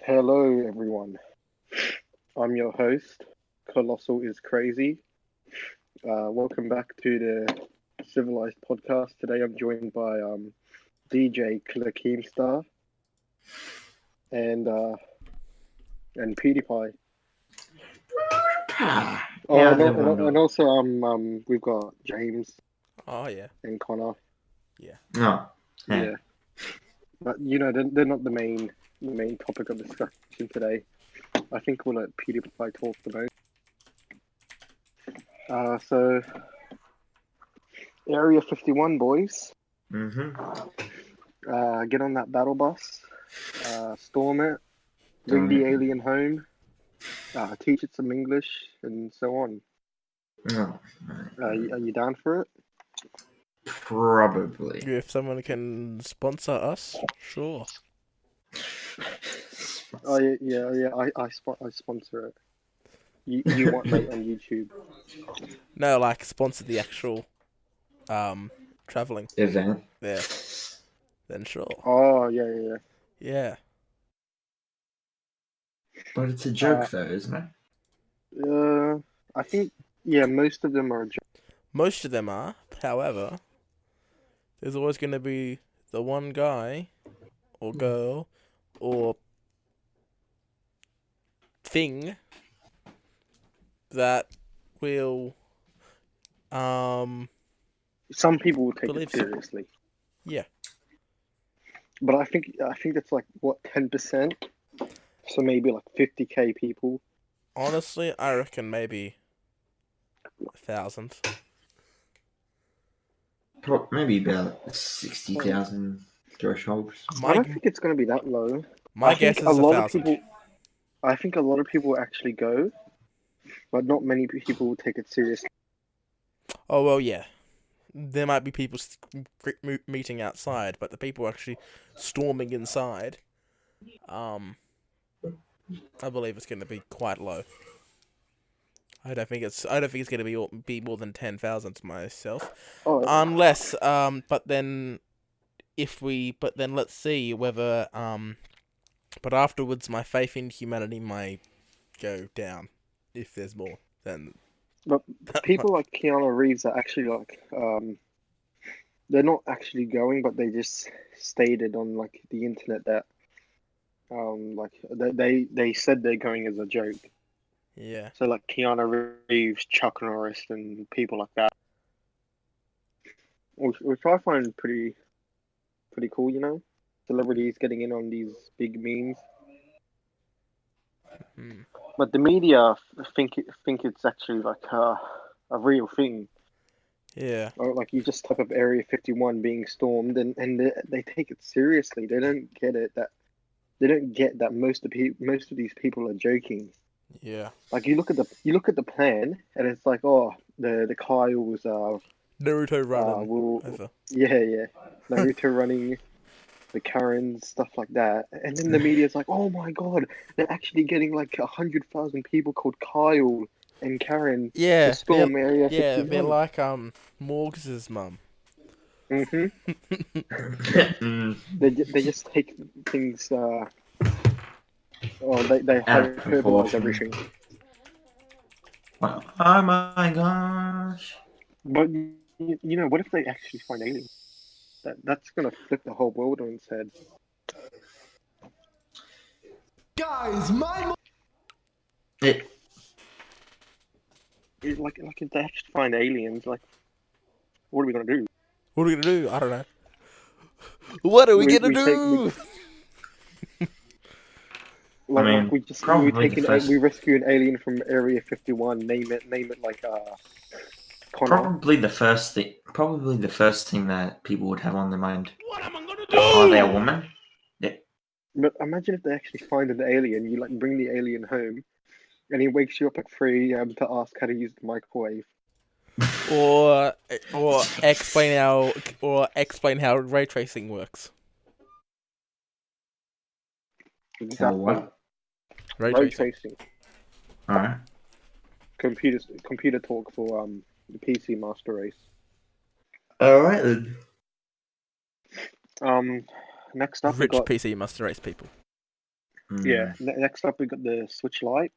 Hello, everyone. I'm your host, Colossal is Crazy. Welcome back to the Civilised Podcast. Today I'm joined by DJ Keemstar and PewDiePie. Oh, How's everyone doing? and also we've got James Oh yeah, and Connor. yeah. No. Yeah, but they're not the main topic of discussion today. I think we'll let PewDiePie talk the most. So Area 51, boys. Get on that battle bus, storm it, bring the alien home, teach it some English, and so on. No. Are you down for it? Probably. If someone can sponsor us, sure. Oh yeah. I sponsor it. You want mate on YouTube? No, like sponsor the actual traveling Event. there. Then sure. Oh yeah. Yeah. But it's a joke though, isn't it? I think most of them are a joke. Most of them are. However, there's always going to be the one guy or girl or thing that will Some people will take believe it seriously. Yeah. But I think it's like what 10%. So maybe like 50k people. Honestly, I reckon maybe 1,000. Maybe about 60,000 thresholds. I don't think it's going to be that low. My I guess think is a lot of 1,000. people. I think a lot of people actually go, but not many people will take it seriously. Oh well, yeah. There might be people meeting outside, but the people actually storming inside, I believe it's going to be quite low. I don't think it's going to be more than 10,000 myself, Oh, unless but then let's see whether but afterwards my faith in humanity might go down if there's more than. but people like Keanu Reeves are actually like they're not actually going, but they just stated on like the internet that like they said they're going as a joke. Yeah. So like Keanu Reeves, Chuck Norris, and people like that, which I find pretty cool. Celebrities getting in on these big memes. Hmm. But the media think it's actually like a real thing. Yeah. Or like you just type up Area 51 being stormed, and they take it seriously. They don't get that most of these people are joking. Yeah. Like you look at the plan, and it's like, oh, the Kyles Naruto running will over. yeah Naruto running, the Karens, stuff like that, and then the media's like, oh my god, they're actually getting like 100,000 people called Kyle and Karen to Yeah, storm Area they're 51. like Morgs' mum. They just take things. They Out of hyperbolize proportion. everything. Oh my gosh. But what if they actually find aliens? That's gonna flip the whole world on its head. Guys, Like if they actually find aliens, like, what are we gonna do? What are we gonna do? I don't know. What are we gonna do? We rescue an alien from Area 51. Name it like Connor. Probably the first thing that people would have on their mind. What am I gonna do? Are they a woman? Yeah. But imagine if they actually find an alien. You like bring the alien home, and he wakes you up at 3 a.m. to ask how to use the microwave. Or explain how ray tracing works. Exactly. What? Ray tracing. All right. Computer talk for the PC Master Race. All right then. Next up we Rich got PC Master Race people. Yeah. Next up, we got the Switch Lite.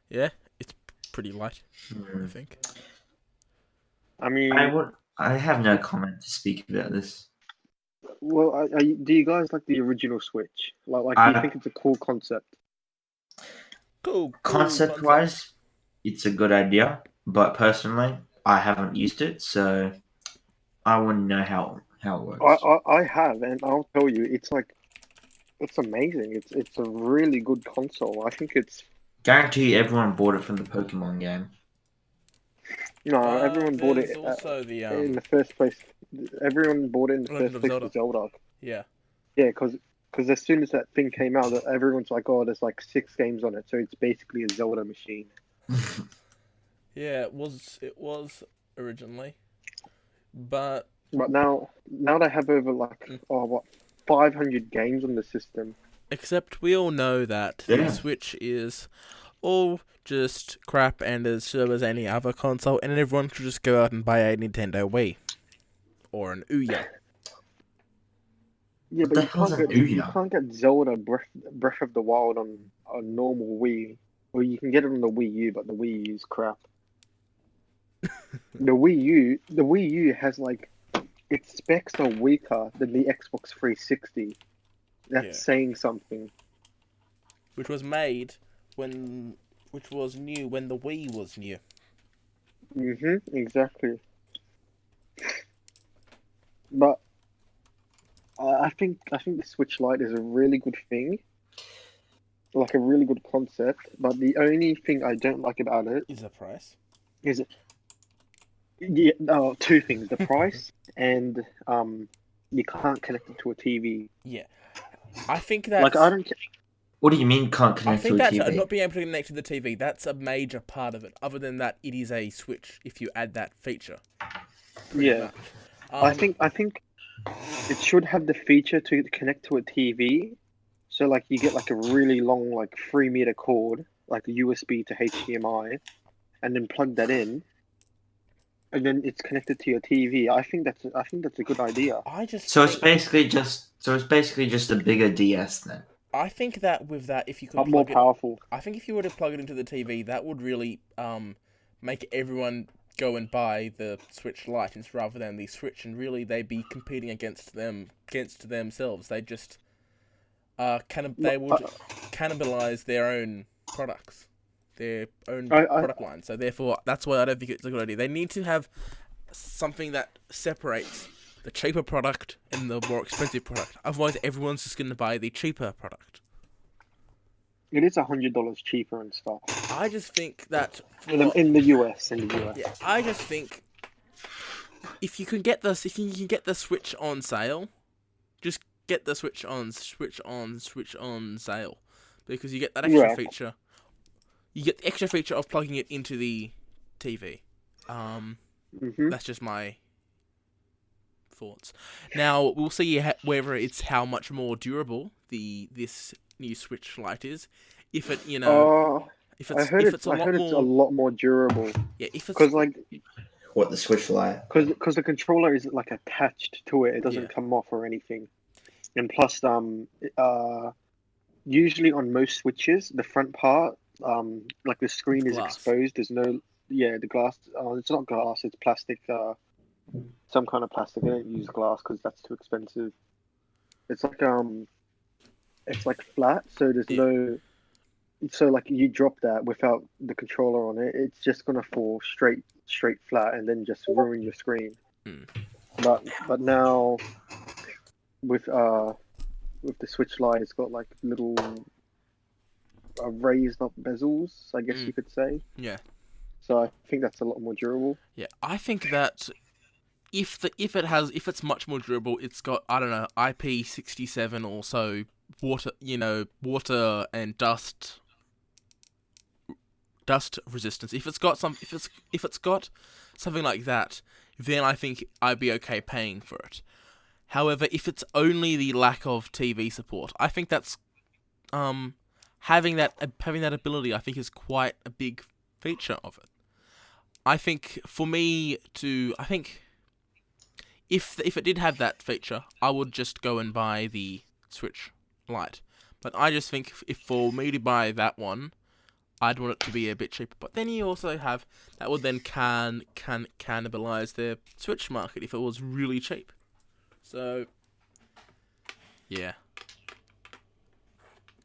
Yeah, it's pretty light, I Mm. think. I mean, I have no comment to speak about this. well, do you guys like the original Switch? Like, do you I- think it's a cool concept? Cool Concept wise, it's a good idea, but personally, I haven't used it, so I wouldn't know how it works. I have, and I'll tell you, it's amazing. It's a really good console. I think it's Guarantee everyone bought it from the Pokemon game. everyone bought There's it also the in the first place. Everyone bought it in the Legend first of place Zelda. for Zelda. Yeah. Yeah, because as soon as that thing came out, everyone's like, oh, there's like 6 games on it, so it's basically a Zelda machine. Yeah, it was originally, but But now they have over like 500 games on the system. except we all know that Yeah. the Switch is all just crap and as so as any other console, and everyone should just go out and buy a Nintendo Wii or an Ouya. Yeah, What but the you hell's can't an get you Ouya? can't get Zelda Breath of the Wild on a normal Wii. Or you can get it on the Wii U, but the Wii U's crap. The Wii U has like its specs are weaker than the Xbox 360. That's Yeah. saying something. Which was new when the Wii was new. Exactly. But I think the Switch Lite is a really good thing, like a really good concept. But the only thing I don't like about it Is the price? is two things: the price and you can't connect it to a TV. Yeah. I think that's Like I don't. What do you mean can't I connect think to a that's TV? not being able to connect to the TV. That's a major part of it. Other than that, it is a Switch if you add that feature. Pretty Yeah, much. I think it should have the feature to connect to a TV. So like you get like a really long like 3 meter cord, like a USB to HDMI, and then plug that in, and then it's connected to your TV. I think that's a good idea. I just So it's think, basically just a bigger DS then. I think that with that, if you could But more plug it, powerful. I think if you were to plug it into the TV, that would really make everyone go and buy the Switch Lite rather than the Switch, and really they'd be competing against themselves. They just they would cannibalize their own products, their own product line. So therefore, that's why I don't think it's a good idea. They need to have something that separates the cheaper product and the more expensive product. Otherwise, everyone's just going to buy the cheaper product. It is $100 cheaper and stuff I just think that in the US. yeah, I just think if you can get the Switch on sale, just get the Switch on sale, because you get that extra Yeah. feature. You get the extra feature of plugging it into the TV. That's just my thoughts. Now we'll see whether it's how much more durable this new Switch Lite is. If it if I heard it's a lot more durable. Yeah, if it's Because like What, the Switch Lite? because the controller is like attached to it, it doesn't Yeah. come off or anything. And plus, usually on most Switches, the front part, like the screen is Glass. exposed. There's no, the glass. It's not glass. It's plastic. Some kind of plastic. I don't use glass because that's too expensive. It's like flat, so there's no. So like you drop that without the controller on it, it's just gonna fall straight flat and then just ruin your screen. But now with the Switch Lite, it's got like little raised up bezels, I guess you could say. Yeah. So I think that's a lot more durable. Yeah, I think that if it's much more durable, it's got, I don't know, IP67, also water and dust resistance. If it's got something like that, then I think I'd be okay paying for it. However, if it's only the lack of TV support, I think that's having that ability, I think, is quite a big feature of it. I think if it did have that feature, I would just go and buy the Switch Lite. But I just think if for me to buy that one, I'd want it to be a bit cheaper. But then you also have that would then can cannibalize their Switch market if it was really cheap. So yeah.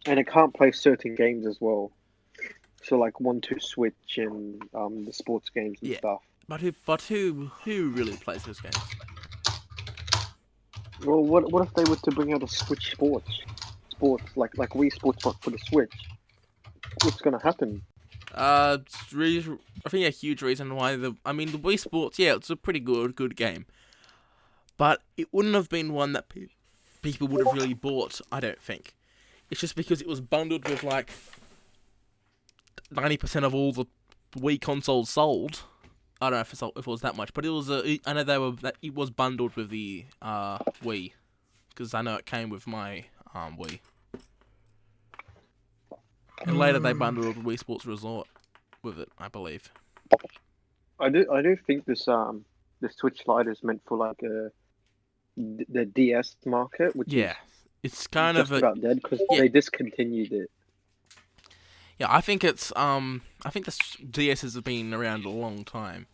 And it can't play certain games as well. So like 1-2 Switch and the sports games and Yeah. stuff. But who really plays those games? Well, what if they were to bring out a Switch sports like Wii Sports but for the Switch? What's gonna happen? I think a huge reason why the Wii Sports, yeah, it's a pretty good game, but it wouldn't have been one that people would have really bought. I don't think. It's just because it was bundled with like 90% of all the Wii consoles sold. I don't know if it was that much, but it was. I know it was bundled with the Wii, because I know it came with my Wii. And later they bundled Wii Sports Resort with it, I believe. I do think this the Switch Lite is meant for like the DS market, which is it's kind just of about dead because they discontinued it. Yeah, I think it's I think the DSs have been around a long time,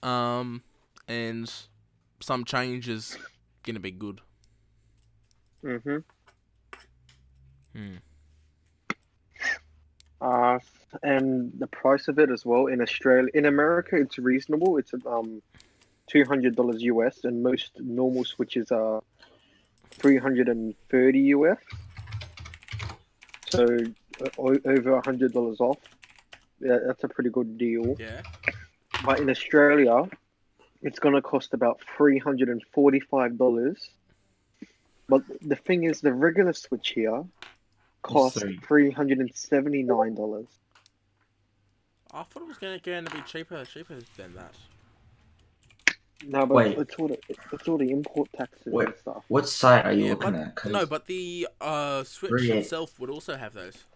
and some change is gonna be good. Mhm. Hmm. And the price of it as well in America, it's reasonable. It's $200 US, and most normal Switches are $330 US. So over $100 off. Yeah, that's a pretty good deal. Yeah. But in Australia, it's gonna cost about $345. But the thing is, the regular Switch here costs $379. I thought it was going to be cheaper than that. No, but Wait. it's all the import taxes and stuff. What site are you looking at? 'Cause No, but the Switch Really? itself would also have those.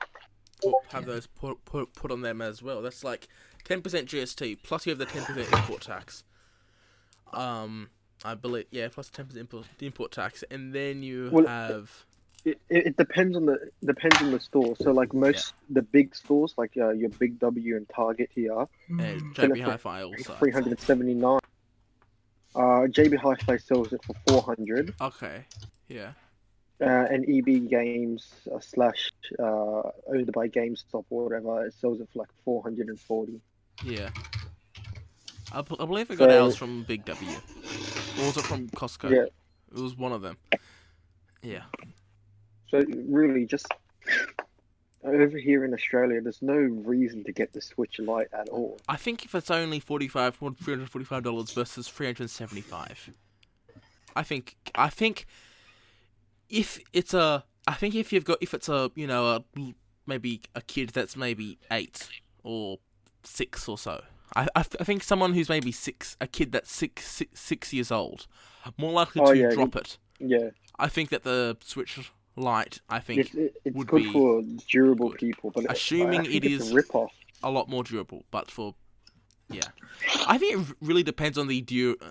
Have those put on them as well. That's like 10% GST plus you have the 10% import tax. I believe plus 10% import tax, and then you have. It depends on the store. So like the big stores, like your Big W and Target here, And JB Hi-Fi also. $379. JB Hi-Fi sells it for $400. Okay. Yeah. And EB Games / owned by GameStop or whatever, it sells it for like $440. Yeah. I believe I got ours from Big W. Or was it from Costco? Yeah. It was one of them. Yeah. So really, just over here in Australia, there's no reason to get the Switch Lite at all. I think if it's only $345 versus $375, I think if it's maybe a kid that's maybe 8 or 6 or so. I think someone who's maybe 6, a kid that's 6 years old, more likely to drop it. Yeah. I think that the Switch Lite, it's would good be for durable good. people, but Assuming it is a rip-off. a lot more durable, but I think it really depends on the durability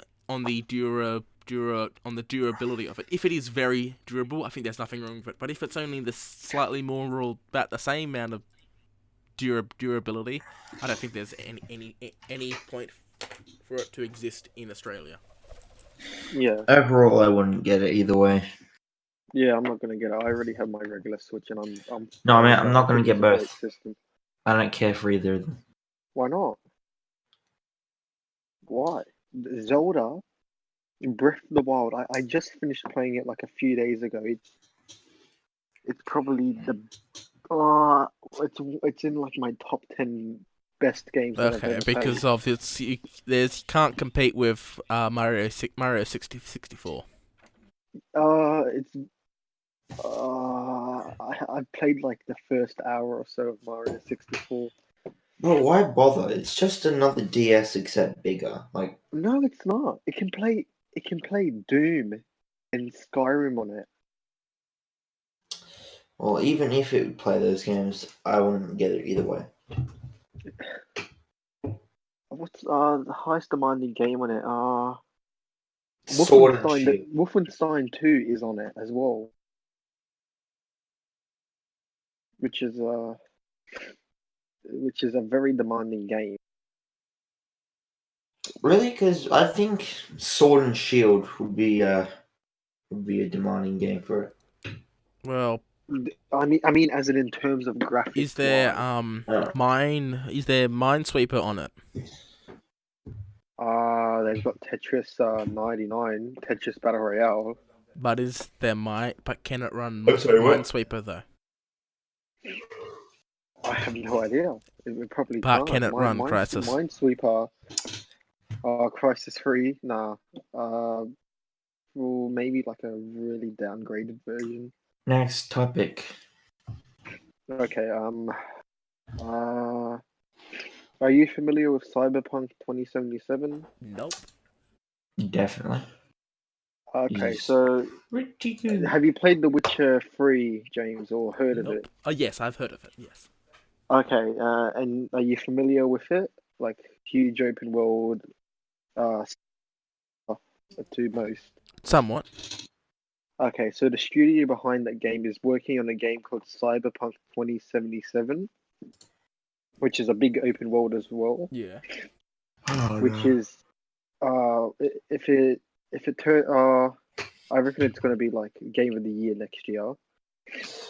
of it. If it is very durable, I think there's nothing wrong with it. But if it's only the slightly more or about the same amount of durability, I don't think there's any point for it to exist in Australia. Yeah. Overall, I wouldn't get it either way. Yeah, I'm not gonna get it. I already have my regular Switch, and I'm. No, I mean, I'm not gonna get both. System. I don't care for either of them. Why not? Why? Zelda, Breath of the Wild. I just finished playing it like a few days ago. It's probably it's in like my top 10 best games. Okay, because of its you can't compete with Mario 64. I played like the first hour or so of Mario 64. Well, why bother? It's just another DS except bigger. Like, no, it's not. It can play Doom and Skyrim on it. well, even if it would play those games, I wouldn't get it either way. What's the highest demanding game on it? Sword and Shield. Wolfenstein 2 is on it as well. which is a very demanding game. Really? Because I think Sword and Shield would be a demanding game for it. Well, I mean, as in terms of graphics. is there wise. Minesweeper on it? They've got Tetris 99, Tetris Battle Royale. But can it run I'm sorry, what? Minesweeper though? I have no idea. It probably But can't. can it run Crisis? Minesweeper. Crisis 3. Nah. Well, maybe like a really downgraded version. Next topic. Okay. Are you familiar with Cyberpunk 2077? Nope. Definitely. Okay, Yes. so Pretty good. have you played The Witcher 3, James, or heard of it? Oh yes, I've heard of it. Yes. Okay, and are you familiar with it? Like huge open world, to most. Somewhat. Okay, so the studio behind that game is working on a game called Cyberpunk 2077, which is a big open world as well. Yeah. Which is, if it I reckon it's going to be like Game of the Year next year,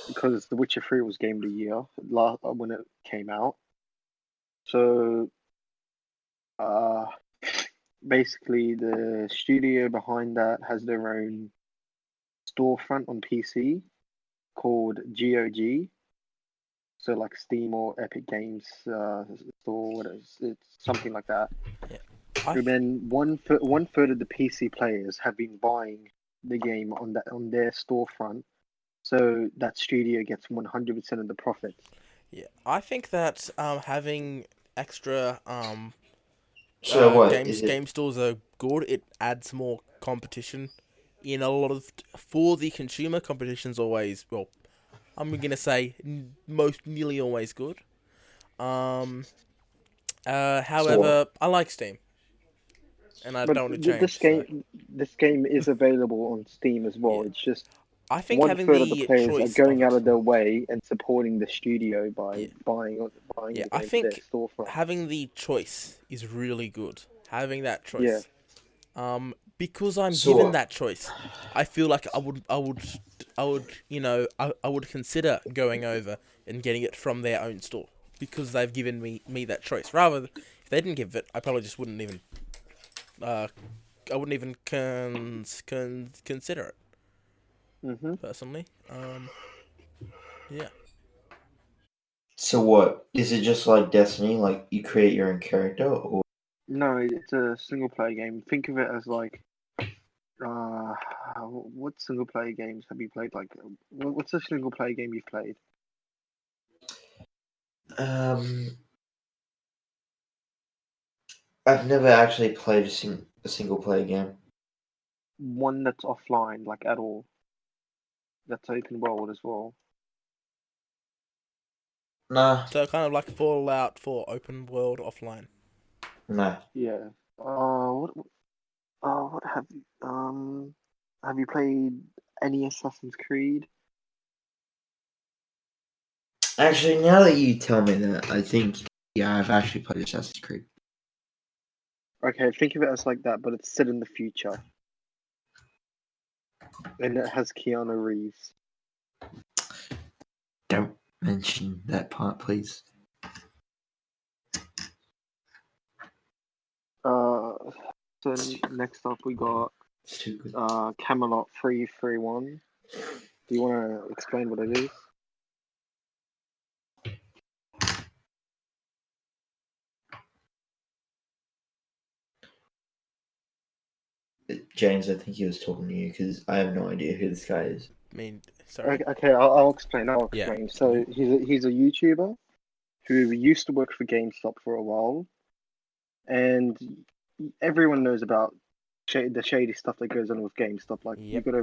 because The Witcher 3 was Game of the Year when it came out. So, basically, the studio behind that has their own storefront on PC called GOG. So, like Steam or Epic Games store, it's something like that. Yeah. And then one third of the PC players have been buying the game on their storefront, so that studio gets 100% of the profits. Yeah. I think that having extra So what game is it? game stores are good. It adds more competition. In a lot of for the consumer, competition's always I'm gonna say nearly always good. However, I like Steam, and I But don't want to change. this game is available on Steam as well. Yeah. It's just I think one having third of the the players are choice going out of their way and supporting the studio by buying Yeah, the I game think to their storefront. having the choice is really good. Having that Yeah. choice, because I'm So given what? that choice, I feel like I would, I would consider going over and getting it from their own store because they've given me that choice. Rather, if they didn't give it, I probably just wouldn't even, I wouldn't even consider it personally. Yeah. So what? Is it just like Destiny? Like you create your own character, or No, it's a single player game. Think of it as like, what single player games have you played? Like, what's a single player game you've played? I've never actually played a single player game. One that's offline, like at all. That's open world as well. Nah, So kind of like Fallout for open world offline. nah. Yeah. What have you played any Assassin's Creed? Actually, now that you tell me that, I think I've actually played Assassin's Creed. Okay, think of it as like that, but it's set in the future. And it has Keanu Reeves. Don't mention that part, please. So next up we got It's too good. Camelot 331. Do you want to explain what it is? James, I think he was talking to you because I have no idea who this guy is. I mean, sorry. Okay, I'll explain. Yeah. So he's a YouTuber who used to work for GameStop for a while, and everyone knows about the shady stuff that goes on with GameStop. Like you Yep. got to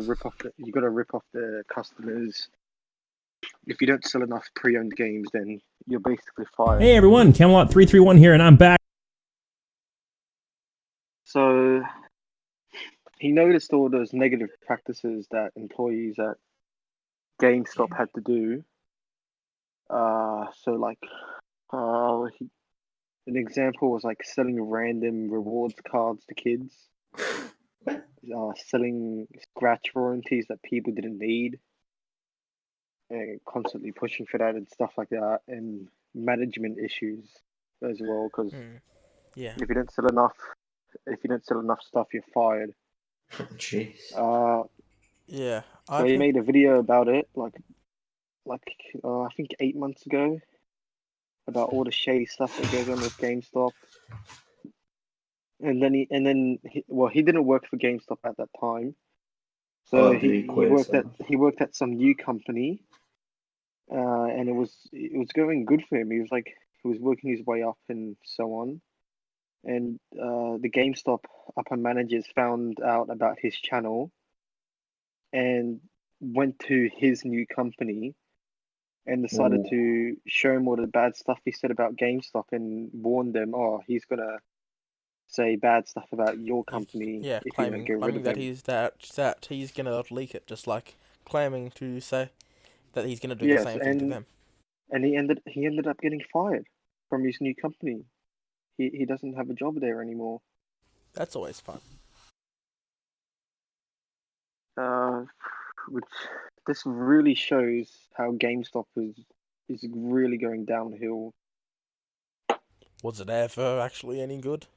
rip off the customers. If you don't sell enough pre-owned games, then you're basically fired. Hey everyone, Camelot 331 here, and I'm back. So he noticed all those negative practices that employees at GameStop had to do, So like, an example was like selling random rewards cards to kids, selling scratch royalties that people didn't need, and constantly pushing for that and stuff like that, and management issues as well. Because Yeah. if you don't sell enough, stuff, you're fired. Jeez. Yeah. So he made a video about it, like I think 8 months ago, about all the shady stuff that goes on with GameStop. And then he didn't work for GameStop at that time, so he worked at some new company, and it was going good for him. He was working his way up and so on, and the GameStop upper managers found out about his channel, and went to his new company and decided to show him all the bad stuff he said about GameStop and warned them, oh, he's gonna say bad stuff about your company if you don't get rid of that him. he's gonna leak it, just like claiming to say that he's gonna do the Yes, same thing to them. and he ended up getting fired from his new company. He doesn't have a job there anymore. That's always fun. Which this really shows how GameStop is really going downhill. Was it ever actually any good?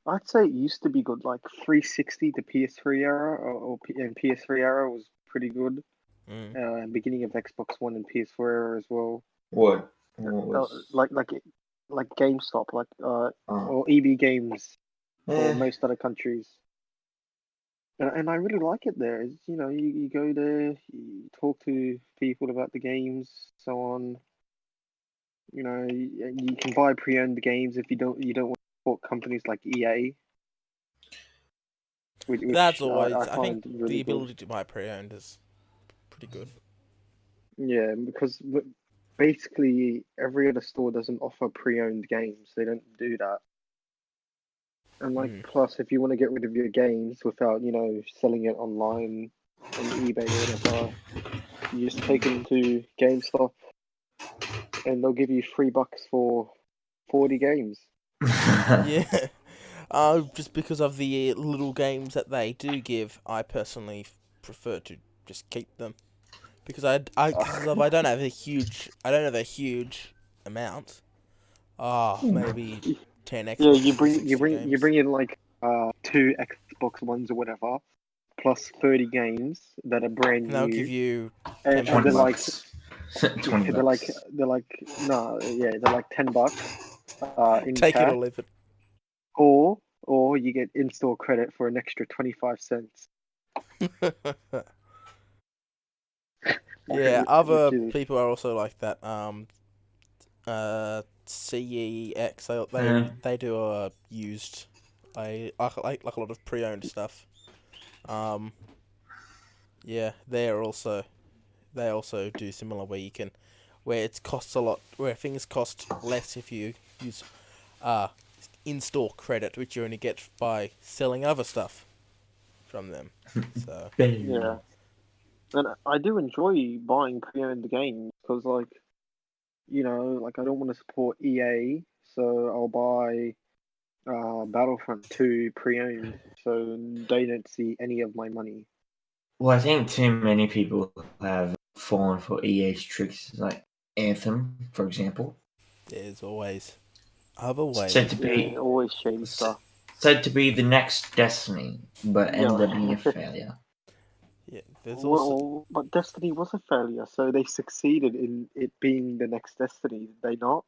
I'd say it used to be good. Like 360, the PS3 era, and PS3 era was pretty good. Beginning of Xbox One and PS4 era as well. What? Like GameStop, or EB Games, or most other countries. And I really like it there. It's, you go there, you talk to people about the games, so on. You can buy pre-owned games if you don't want to support companies like EA. Which That's always. I I find think really the good. ability to buy pre-owned is pretty good. Yeah, because basically every other store doesn't offer pre-owned games. They don't do that. And plus, if you want to get rid of your games without, selling it online on eBay or whatever, you just take them to GameStop, and they'll give you $3 for 40 games. Yeah. Just because of the little games that they do give, I personally prefer to just keep them, because I don't have a huge amount. Maybe 10 Xbox Yeah, 360 you games. bring in like 2 Xbox Ones or whatever, plus 30 games that are brand And they'll new. give you And 20 they're like, bucks. 20 bucks. they're like $10 in take cash, it or leave it. or you get in-store credit for an extra 25 cents. Yeah, other Which is, people are also like that. CEX, they do a used, I like a lot of pre-owned stuff. Yeah, they also do similar, where it costs a lot, where things cost less if you use in-store credit, which you only get by selling other stuff from them. So yeah. And I do enjoy buying pre-owned games because, I don't want to support EA, so I'll buy Battlefront 2 pre-owned, so they don't see any of my money. Well, I think too many people have fallen for EA's tricks, like Anthem, for example. there's always other ways. Said to be always shady stuff. said to be the next Destiny, but ended up being a failure. Yeah, there's also. But Destiny was a failure, so they succeeded in it being the next Destiny, did they not?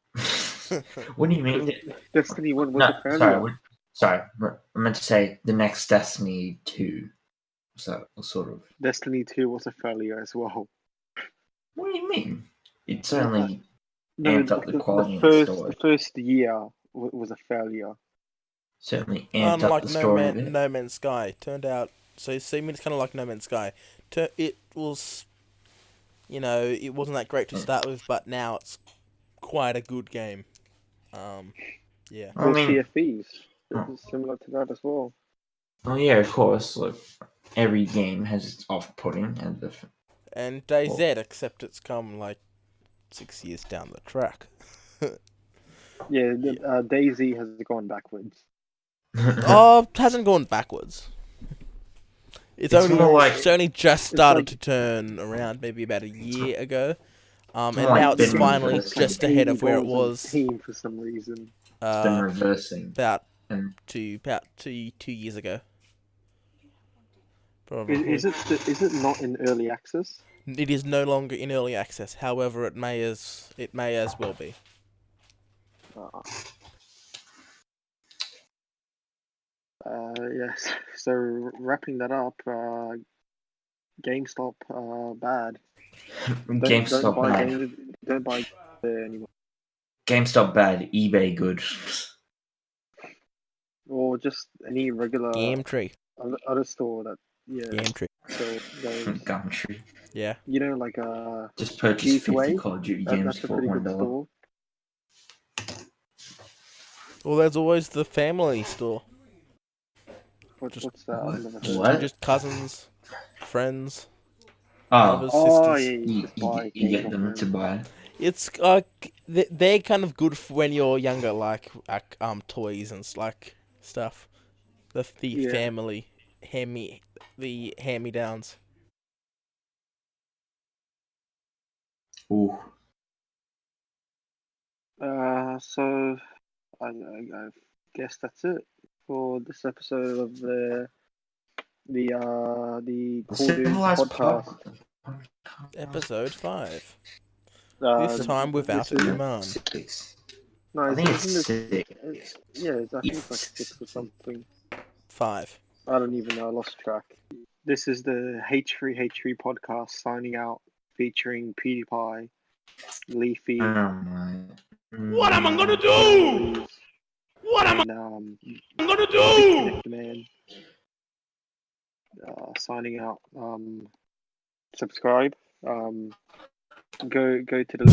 What do you mean? Destiny 1 was a failure. Sorry, I meant to say the next Destiny 2. So, sort of. Destiny 2 was a failure as well. What do you mean? It certainly No, amped up the quality of the story. The first year was a failure. Certainly amped up Unlike the story a bit. No Man's Sky, turned out. So you see, it's kind of like No Man's Sky. It was, it wasn't that great to start with, but now it's quite a good game. Yeah. I mean, CFEs, it's similar to that as well. Oh yeah, of course. Look, every game has its off-putting and the. And DayZ, except it's come like 6 years down the track. Yeah, Daisy has gone backwards. Oh, it hasn't gone backwards. It's only just started to turn around maybe about a year ago. And Like now it's been finally reversing. just ahead of where it was. Team for some reason. It's been reversing. About And 2 years ago. Probably. Is it not in early access? It is no longer in early access. However, it may as well be. Yes. So wrapping that up, GameStop bad. GameStop bad. Don't buy there anymore. GameStop bad. eBay good. Or just any regular Gametree. other store that Gametree. So those, Gumtree. Yeah. you know, like Just purchase 50 G2A, Call of Duty games that's a for pretty good $1. store. Well, there's always the family store. What's that? What? I've never heard. What? Just cousins, friends, Oh, brothers, Oh, sisters. yeah, you just buy you get GameStop them and- to buy. It's they're kind of good for when you're younger, like toys and like stuff. The Yeah. family hand-me-downs. Ooh. So I guess that's it for this episode of the Call of Duty Civilized podcast. Episode 5. Uh, This time without a this is- command. 6. No, I think it's isn't 6. it- yeah, I think it's like 6 or something. 5. I don't even know. I lost track. This is the H3H3 podcast signing out, featuring PewDiePie, Leafy. Oh my. What am I gonna do? What am I gonna do? Man. Signing out. Subscribe. Go to the.